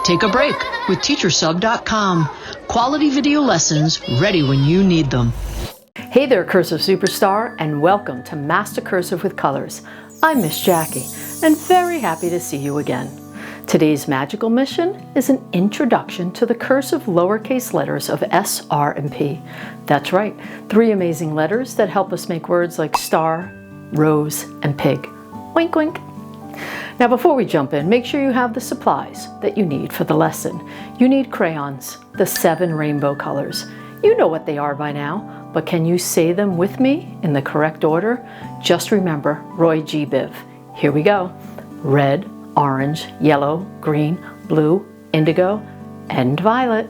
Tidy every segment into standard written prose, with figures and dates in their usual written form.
Take a break with teachersub.com. Quality video lessons ready when you need them. Hey there, Cursive Superstar, and welcome to Master Cursive with Colors. I'm Miss Jackie, and very happy to see you again. Today's magical mission is an introduction to the cursive lowercase letters of S, R, and P. That's right, 3 amazing letters that help us make words like star, rose, and pig. Wink, wink. Now before we jump in, make sure you have the supplies that you need for the lesson. You need crayons, the 7 rainbow colors. You know what they are by now, but can you say them with me in the correct order? Just remember Roy G. Biv. Here we go. Red, orange, yellow, green, blue, indigo, and violet.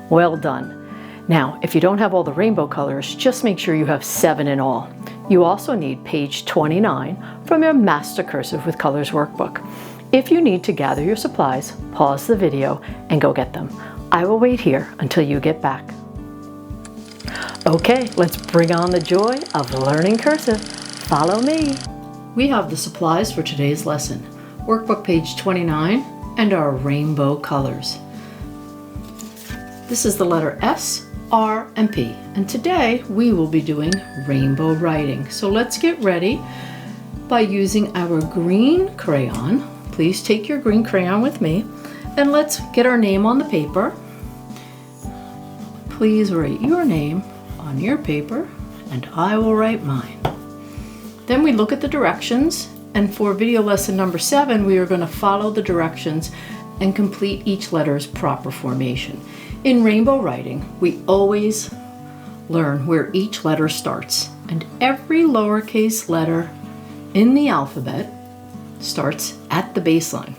Well done. Now, if you don't have all the rainbow colors, just make sure you have 7 in all. You also need page 29 from your Master Cursive with Colors workbook. If you need to gather your supplies, pause the video and go get them. I will wait here until you get back. Okay, let's bring on the joy of learning cursive. Follow me. We have the supplies for today's lesson. Workbook page 29 and our rainbow colors. This is the letter S, R, and P. And today we will be doing rainbow writing. So let's get ready by using our green crayon. Please take your green crayon with me and let's get our name on the paper. Please write your name on your paper and I will write mine. Then we look at the directions, and for video lesson number 7 we are going to follow the directions and complete each letter's proper formation. In rainbow writing, we always learn where each letter starts, and every lowercase letter in the alphabet starts at the baseline.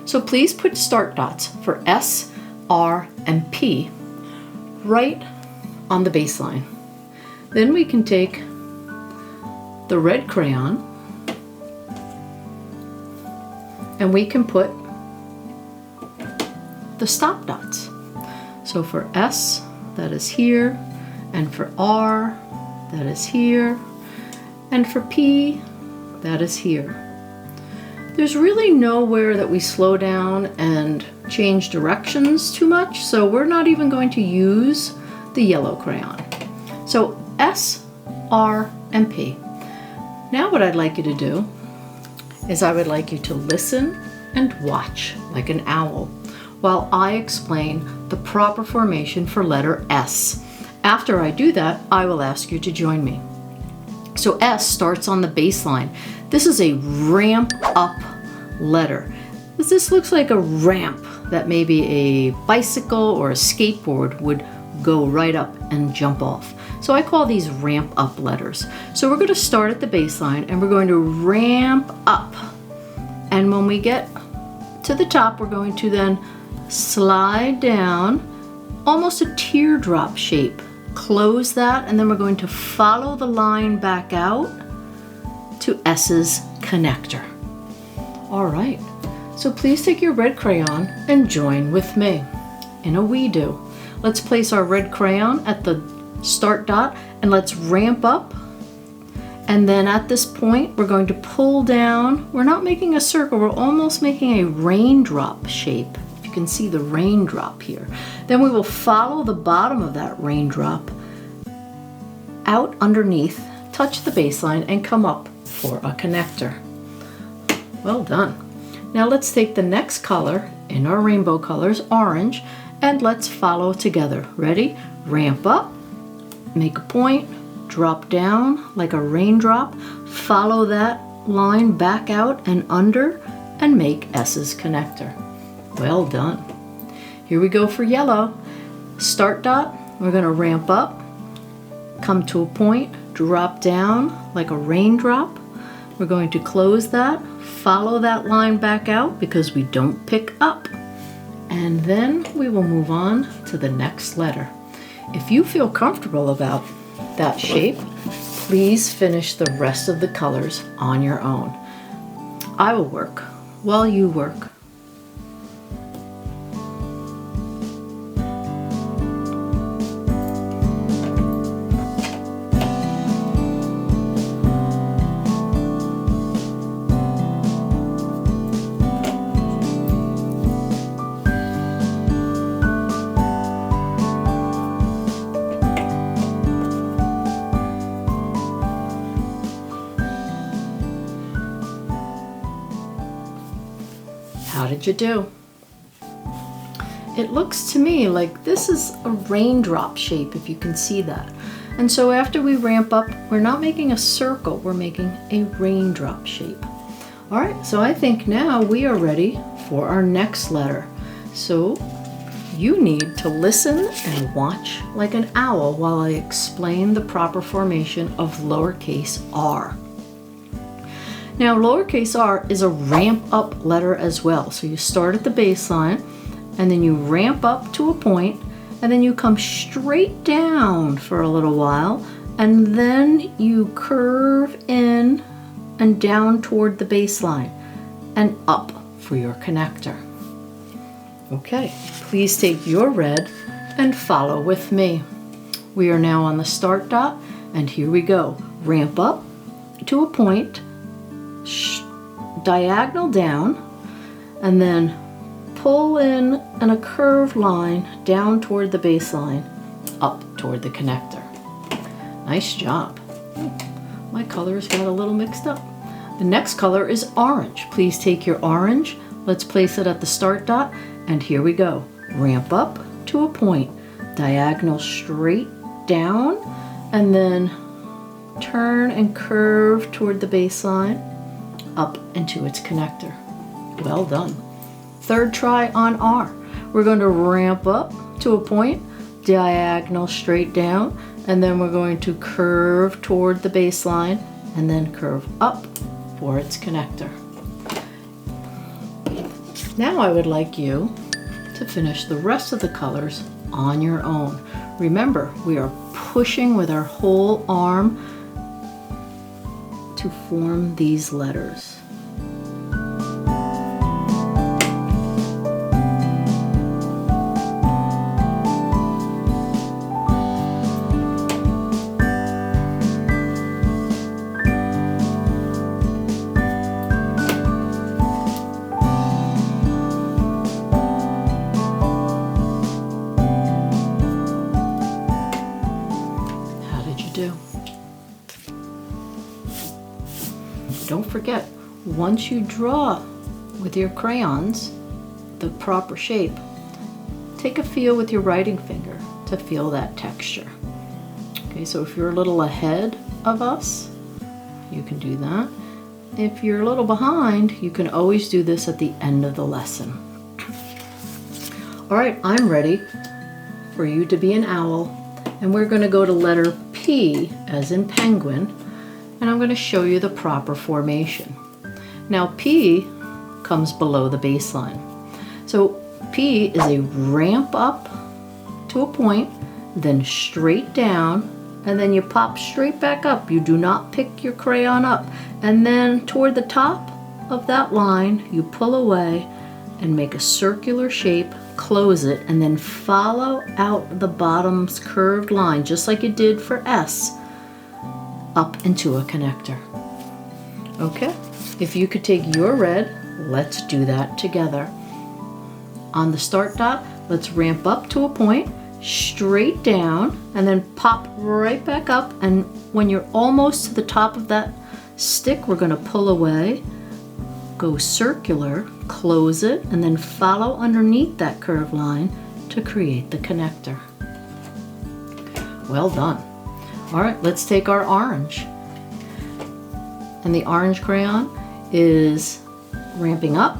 So please put start dots for S, R, and P right on the baseline. Then we can take the red crayon and we can put the stop dots. So for S, that is here, and for R, that is here, and for P, that is here. There's really nowhere that we slow down and change directions too much, so we're not even going to use the yellow crayon. So S, R, and P. Now what I'd like you to do is I would like you to listen and watch like an owl while I explain the proper formation for letter S. After I do that, I will ask you to join me. So S starts on the baseline. This is a ramp up letter. This looks like a ramp that maybe a bicycle or a skateboard would go right up and jump off. So I call these ramp up letters. So we're going to start at the baseline and we're going to ramp up. And when we get to the top, we're going to then slide down, almost a teardrop shape. Close that, and then we're going to follow the line back out to S's connector. All right, so please take your red crayon and join with me in a we do. Let's place our red crayon at the start dot and let's ramp up. And then at this point, we're going to pull down. We're not making a circle, we're almost making a raindrop shape. You can see the raindrop here. Then we will follow the bottom of that raindrop out underneath, touch the baseline, and come up for a connector. Well done. Now let's take the next color in our rainbow colors, orange, and let's follow together. Ready? Ramp up, make a point, drop down like a raindrop, follow that line back out and under, and make S's connector. Well done. Here we go for yellow. Start dot, we're going to ramp up, come to a point, drop down like a raindrop. We're going to close that, follow that line back out because we don't pick up. And then we will move on to the next letter. If you feel comfortable about that shape, please finish the rest of the colors on your own. I will work while you work. How did you do? It looks to me like this is a raindrop shape, if you can see that. And so after we ramp up, we're not making a circle, we're making a raindrop shape. All right, so I think now we are ready for our next letter. So you need to listen and watch like an owl while I explain the proper formation of lowercase r. Now, lowercase r is a ramp up letter as well. So you start at the baseline, and then you ramp up to a point, and then you come straight down for a little while, and then you curve in and down toward the baseline, and up for your connector. Okay, please take your red and follow with me. We are now on the start dot, and here we go. Ramp up to a point, diagonal down, and then pull in a curved line down toward the baseline, up toward the connector. Nice job. My colors got a little mixed up. The next color is orange. Please take your orange. Let's place it at the start dot, and here we go. Ramp up to a point, diagonal straight down, and then turn and curve toward the baseline, up into its connector. Well done. Third try on R. We're going to ramp up to a point, diagonal straight down, and then we're going to curve toward the baseline and then curve up for its connector. Now I would like you to finish the rest of the colors on your own. Remember, we are pushing with our whole arm to form these letters. Don't forget, once you draw with your crayons the proper shape, take a feel with your writing finger to feel that texture. Okay, so if you're a little ahead of us, you can do that. If you're a little behind, you can always do this at the end of the lesson. All right, I'm ready for you to be an owl, and we're going to go to letter P as in penguin, and I'm going to show you the proper formation. Now P comes below the baseline. So P is a ramp up to a point, then straight down, and then you pop straight back up. You do not pick your crayon up. And then toward the top of that line, you pull away and make a circular shape, close it, and then follow out the bottom's curved line, just like you did for S, up into a connector. Okay, if you could take your red, let's do that together. On the start dot, let's ramp up to a point, straight down, and then pop right back up, and when you're almost to the top of that stick, we're going to pull away, go circular, close it, and then follow underneath that curved line to create the connector. Well done. All right, let's take our orange. And the orange crayon is ramping up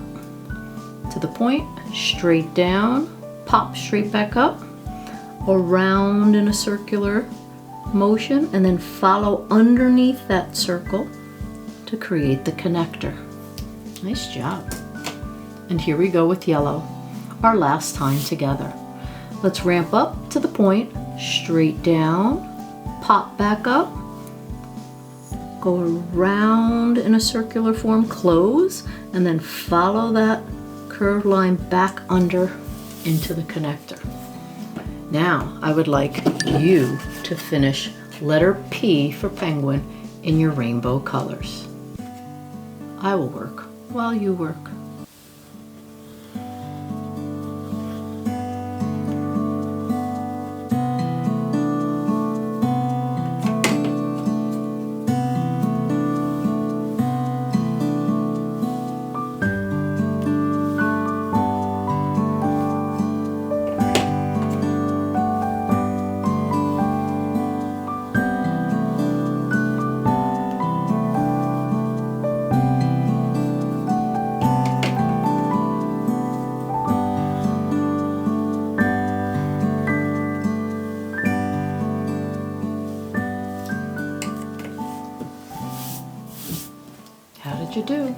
to the point, straight down, pop straight back up, around in a circular motion, and then follow underneath that circle to create the connector. Nice job. And here we go with yellow, our last time together. Let's ramp up to the point, straight down, pop back up, go around in a circular form, close, and then follow that curved line back under into the connector. Now I would like you to finish letter P for penguin in your rainbow colors. I will work while you work. do.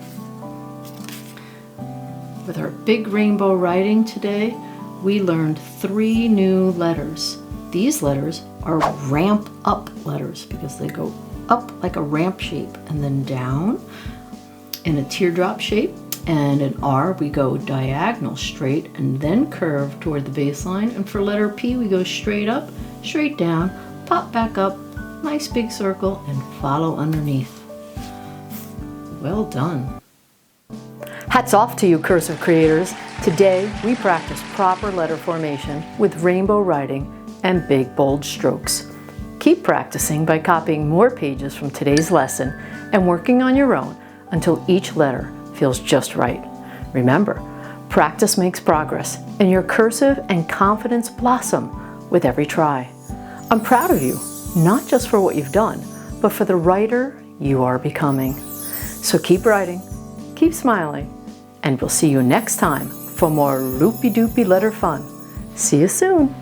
With our big rainbow writing today, we learned 3 new letters. These letters are ramp up letters because they go up like a ramp shape and then down in a teardrop shape. And in R, we go diagonal straight and then curve toward the baseline. And for letter P, we go straight up, straight down, pop back up, nice big circle, and follow underneath. Well done. Hats off to you, cursive creators. Today, we practice proper letter formation with rainbow writing and big, bold strokes. Keep practicing by copying more pages from today's lesson and working on your own until each letter feels just right. Remember, practice makes progress, and your cursive and confidence blossom with every try. I'm proud of you, not just for what you've done, but for the writer you are becoming. So keep writing, keep smiling, and we'll see you next time for more loopy-doopy letter fun. See you soon.